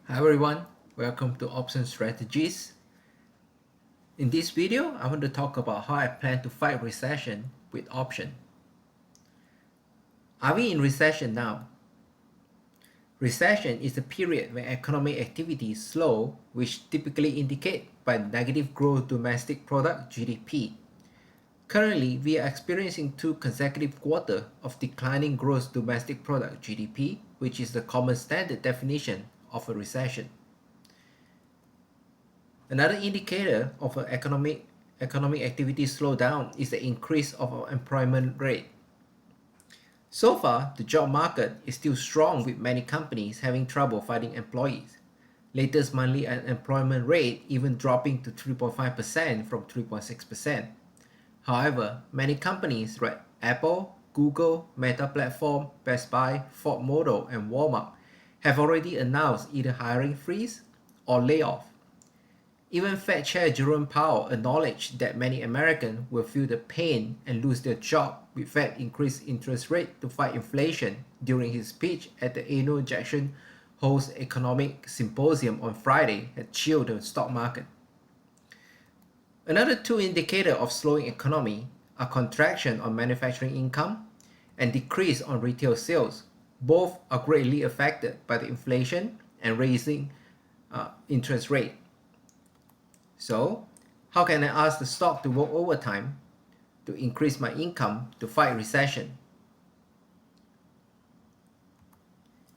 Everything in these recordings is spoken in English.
Hi everyone, welcome to Option Strategies. In this video, I want to talk about how I plan to fight recession with option. Are we in recession now? Recession is a period when economic activity is slow, which typically indicate by negative growth domestic product (GDP). Currently, we are experiencing 2 consecutive quarters of declining gross domestic product (GDP), which is the common standard definition of a recession. Another indicator of an economic activity slowdown is the increase of our employment rate. So far, the job market is still strong with many companies having trouble finding employees. Latest monthly unemployment rate even dropping to 3.5% from 3.6%. However, many companies like Apple, Google, Meta Platform, Best Buy, Ford Motor, and Walmart have already announced either hiring freeze or layoff. Even Fed Chair Jerome Powell acknowledged that many Americans will feel the pain and lose their job with Fed increased interest rate to fight inflation during his speech at the annual Jackson Hole's Economic Symposium on Friday had chilled the stock market. Another two indicators of slowing economy are contraction on manufacturing income and decrease on retail sales. Both are greatly affected by the inflation and raising interest rate. So, how can I ask the stock to work overtime to increase my income to fight recession?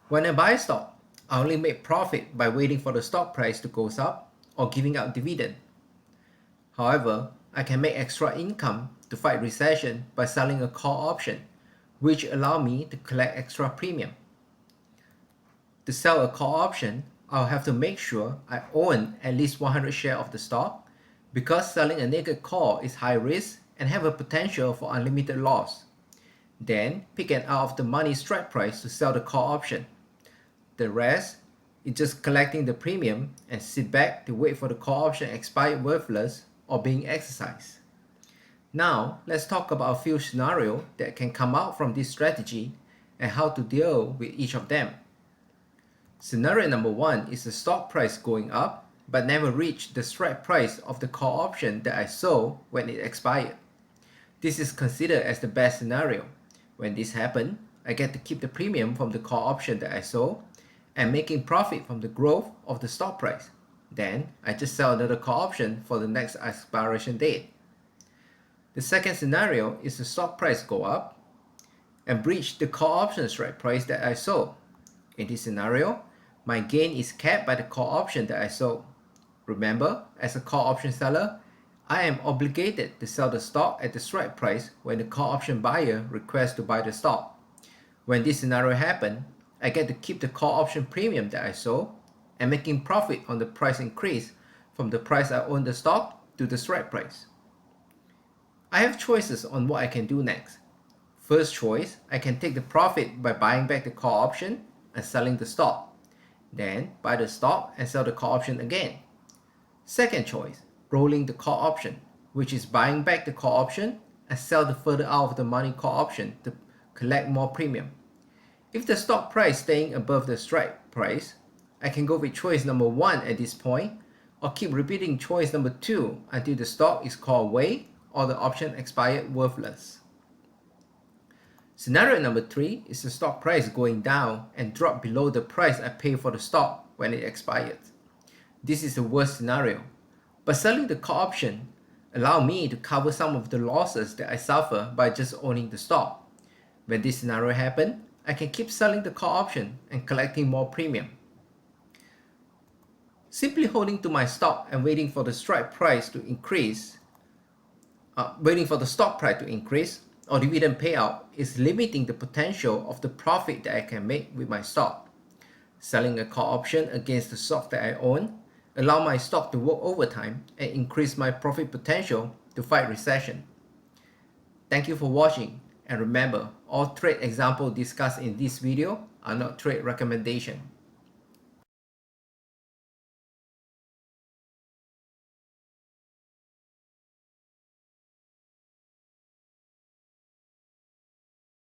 When I buy stock, I only make profit by waiting for the stock price to go up or giving out dividend. However, I can make extra income to fight recession by selling a call option, which allow me to collect extra premium. To sell a call option, I'll have to make sure I own at least 100 shares of the stock, because selling a naked call is high risk and have a potential for unlimited loss. Then pick an out of the money strike price to sell the call option. The rest is just collecting the premium and sit back to wait for the call option expire worthless or being exercised. Now let's talk about a few scenarios that can come out from this strategy and how to deal with each of them. Scenario number 1 is the stock price going up but never reached the strike price of the call option that I sold when it expired. This is considered as the best scenario. When this happens, I get to keep the premium from the call option that I sold and making profit from the growth of the stock price. Then I just sell another call option for the next expiration date. The second scenario is the stock price go up and breach the call option strike price that I sold. In this scenario, my gain is capped by the call option that I sold. Remember, as a call option seller, I am obligated to sell the stock at the strike price when the call option buyer requests to buy the stock. When this scenario happens, I get to keep the call option premium that I sold and making profit on the price increase from the price I own the stock to the strike price. I have choices on what I can do next. First choice, I can take the profit by buying back the call option and selling the stock. Then buy the stock and sell the call option again. Second choice, rolling the call option, which is buying back the call option and sell the further out of the money call option to collect more premium. If the stock price staying above the strike price, I can go with choice number 1 at this point, or keep repeating choice number 2 until the stock is called away or the option expired worthless. Scenario number 3 is the stock price going down and drop below the price I pay for the stock when it expired. This is the worst scenario, but selling the call option allow me to cover some of the losses that I suffer by just owning the stock. When this scenario happens, I can keep selling the call option and collecting more premium. Simply holding to my stock and waiting for the strike price to increase, waiting for the stock price to increase or dividend payout is limiting the potential of the profit that I can make with my stock. Selling a call option against the stock that I own allow my stock to work overtime and increase my profit potential to fight recession. Thank you for watching, and remember, all trade examples discussed in this video are not trade recommendation.